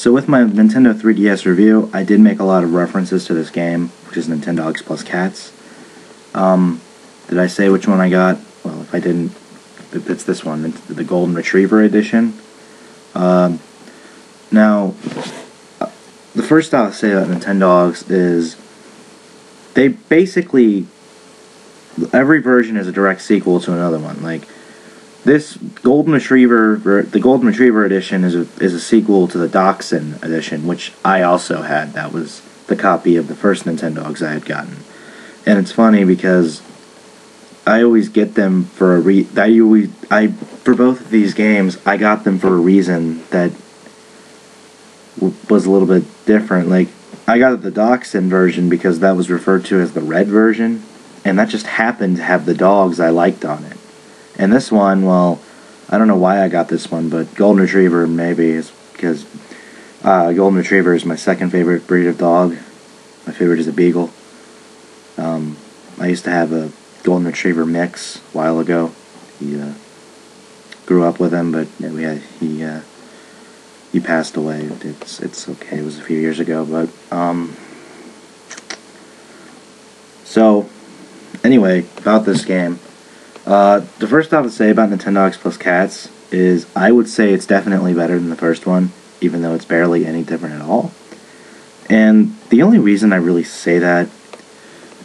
So with my Nintendo 3DS review, I did make a lot of references to this game, which is Nintendogs plus Cats. Did I say which one I got? Well, if I didn't, it's this one, it's the Golden Retriever edition. Now, the first thing I'll say about Nintendogs is they basically, every version is a direct sequel to another one. Like, this Golden Retriever, the Golden Retriever edition is a sequel to the Dachshund edition, which I also had. That was the copy of the first Nintendogs I had gotten. And it's funny because I always get them for a for both of these games, I got them for a reason that was a little bit different. Like, I got the Dachshund version because that was referred to as the red version, and that just happened to have the dogs I liked on it. And this one, well, I don't know why I got this one, but Golden Retriever maybe is because Golden Retriever is my second favorite breed of dog. My favorite is a Beagle. I used to have a Golden Retriever mix a while ago. He grew up with him, but he passed away. It's okay. It was a few years ago, but so anyway, about this game. The first thing I would say about Nintendogs plus Cats is I would say it's definitely better than the first one, even though it's barely any different at all. And the only reason I really say that,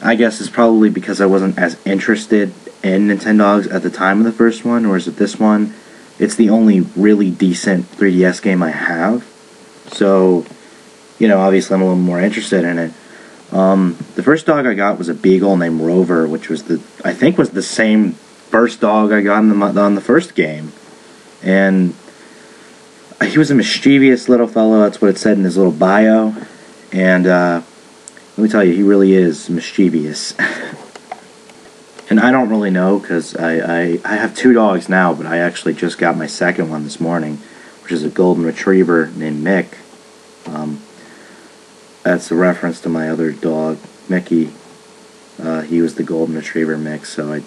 I guess, is probably because I wasn't as interested in Nintendogs at the time of the first one, whereas with this one, it's the only really decent 3DS game I have. So, you know, obviously I'm a little more interested in it. The first dog I got was a Beagle named Rover, which was I think was the same first dog I got on the first game. And he was a mischievous little fellow, that's what it said in his little bio. And let me tell you, he really is mischievous. And I don't really know, because I have two dogs now, but I actually just got my second one this morning, which is a Golden Retriever named Mick. That's a reference to my other dog, Mickey. He was the Golden Retriever mix, so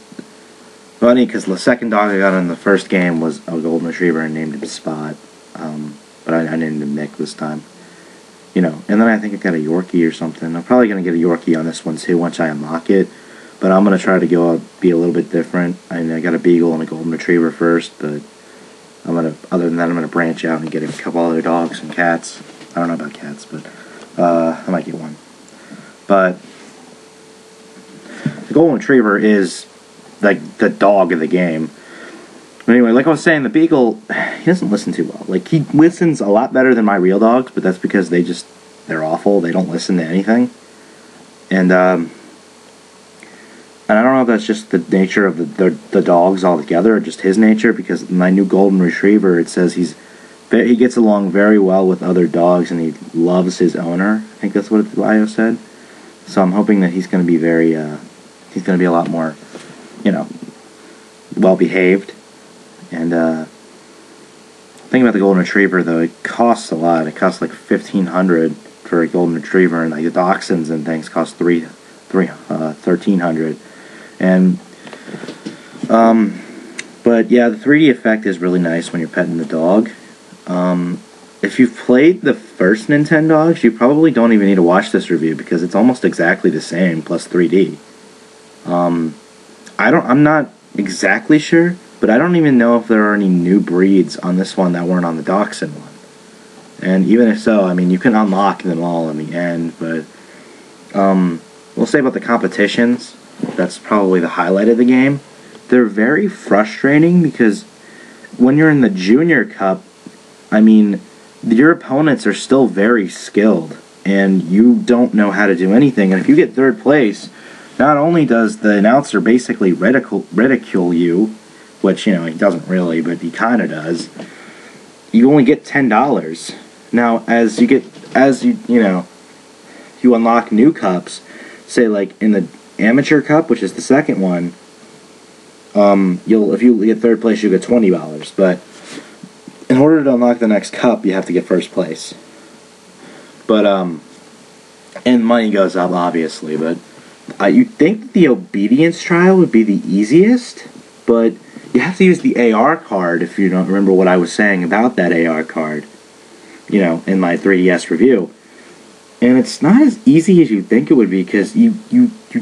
funny, because the second dog I got in the first game was a Golden Retriever and named him Spot. But I named him Mick this time. You know, and then I think I got a Yorkie or something. I'm probably going to get a Yorkie on this one too once I unlock it. But I'm going to try to be a little bit different. I got a Beagle and a Golden Retriever first, but other than that, I'm going to branch out and get a couple other dogs and cats. I don't know about cats, but I might get one. But the Golden Retriever is like the dog of the game. But anyway, like I was saying, the Beagle, he doesn't listen too well. Like, he listens a lot better than my real dogs, but that's because they're awful. They don't listen to anything. And I don't know if that's just the nature of the dogs altogether, or just his nature, because my new Golden Retriever, it says he gets along very well with other dogs, and he loves his owner. I think that's what the bio said. So I'm hoping that he's going to be he's going to be a lot more, you know, well-behaved. And the thing about the Golden Retriever, though, it costs a lot. It costs like $1,500 for a Golden Retriever, and like the Dachshunds and things cost $1,300. And but yeah, the 3D effect is really nice when you're petting the dog. If you've played the first Nintendogs, you probably don't even need to watch this review because it's almost exactly the same plus 3D. I'm not exactly sure, but I don't even know if there are any new breeds on this one that weren't on the Dachshund one. And even if so, I mean, you can unlock them all in the end, but we'll say about the competitions, that's probably the highlight of the game. They're very frustrating because when you're in the Junior Cup, I mean, your opponents are still very skilled, and you don't know how to do anything. And if you get third place, not only does the announcer basically ridicule you, which, you know, he doesn't really, but he kind of does, you only get $10. Now, as you unlock new cups, say like in the Amateur Cup, which is the second one, if you get third place, you get $20. But in order to unlock the next cup, you have to get first place. But and money goes up, obviously. But you'd think the obedience trial would be the easiest, but you have to use the AR card if you don't remember what I was saying about that AR card. in my 3DS review. And it's not as easy as you think it would be, because you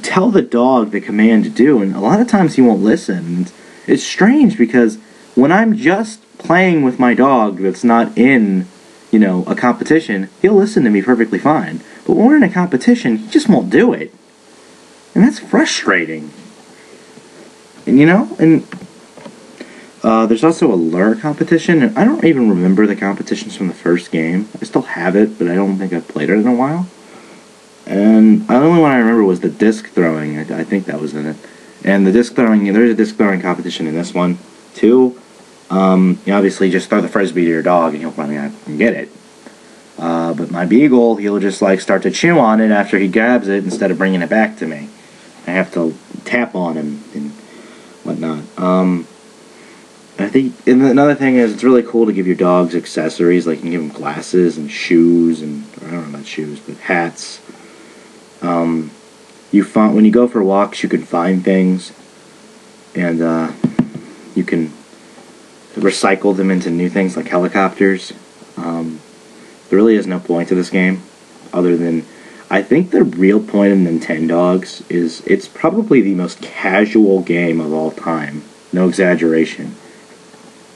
tell the dog the command to do, and a lot of times he won't listen. It's strange, because when I'm just playing with my dog that's not in, a competition, he'll listen to me perfectly fine. But when we're in a competition, he just won't do it. And that's frustrating. And, there's also a lure competition, and I don't even remember the competitions from the first game. I still have it, but I don't think I've played it in a while. And the only one I remember was the disc throwing. I think that was in it. And the disc throwing, there's a disc throwing competition in this one, too. You obviously just throw the frisbee to your dog, and he'll run out and get it. But my beagle, he'll just, start to chew on it after he grabs it instead of bringing it back to me. I have to tap on him and whatnot. I think, and another thing is, it's really cool to give your dogs accessories. Like, you can give them glasses and shoes, and I don't know about shoes, but hats. When you go for walks, you can find things, and you can recycle them into new things like helicopters. There really is no point to this game, other than, I think the real point of Nintendogs is it's probably the most casual game of all time. No exaggeration.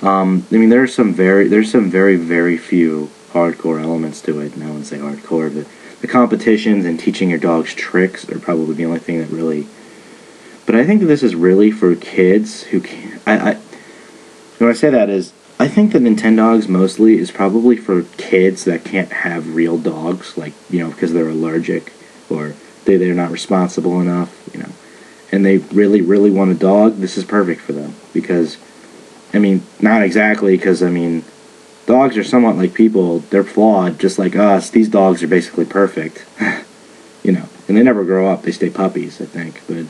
There's some very, very few hardcore elements to it. And I wouldn't say hardcore, but the competitions and teaching your dogs tricks are probably the only thing that really... But I think that this is really for kids who can't... When I say that is, I think that Nintendogs mostly is probably for kids that can't have real dogs, because they're allergic, or they're not responsible enough, and they really, really want a dog. This is perfect for them, because... not exactly, because, dogs are somewhat like people. They're flawed, just like us. These dogs are basically perfect. And they never grow up. They stay puppies, I think. But,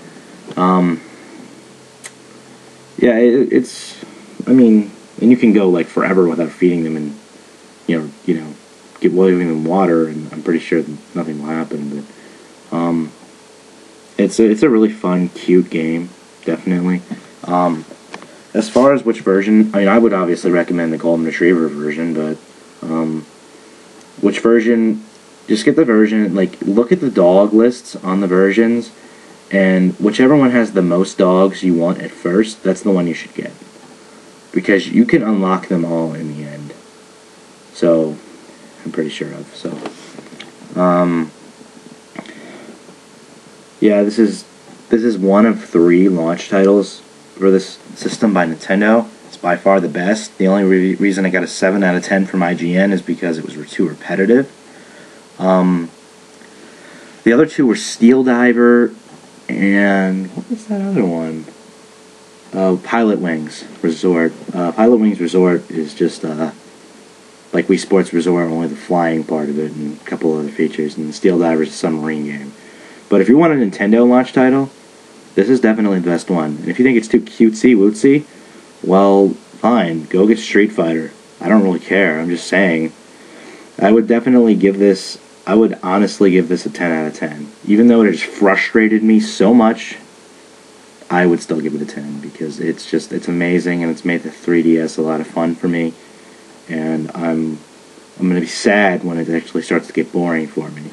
yeah, and you can go, forever without feeding them and, giving them water, and I'm pretty sure that nothing will happen. But, it's a really fun, cute game, definitely. As far as which version, I would obviously recommend the Golden Retriever version, but, which version, just get the version, look at the dog lists on the versions, and whichever one has the most dogs you want at first, that's the one you should get. Because you can unlock them all in the end. So, I'm pretty sure of, so. Yeah, this is one of 3 launch titles for this system by Nintendo. It's by far the best. The only reason I got a 7 out of 10 from IGN is because it was too repetitive. The other 2 were Steel Diver and... what was that other one? Pilot Wings Resort. Pilot Wings Resort is just like Wii Sports Resort, only the flying part of it and a couple other features. And Steel Diver is a submarine game. But if you want a Nintendo launch title, this is definitely the best one. And if you think it's too cutesy-wootsy, well, fine. Go get Street Fighter. I don't really care. I'm just saying. I would definitely give this... I would honestly give this a 10 out of 10. Even though it has frustrated me so much, I would still give it a 10. Because it's amazing, and it's made the 3DS a lot of fun for me. And I'm going to be sad when it actually starts to get boring for me.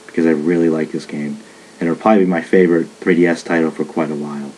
Because I really like this game. And it'll probably be my favorite 3DS title for quite a while.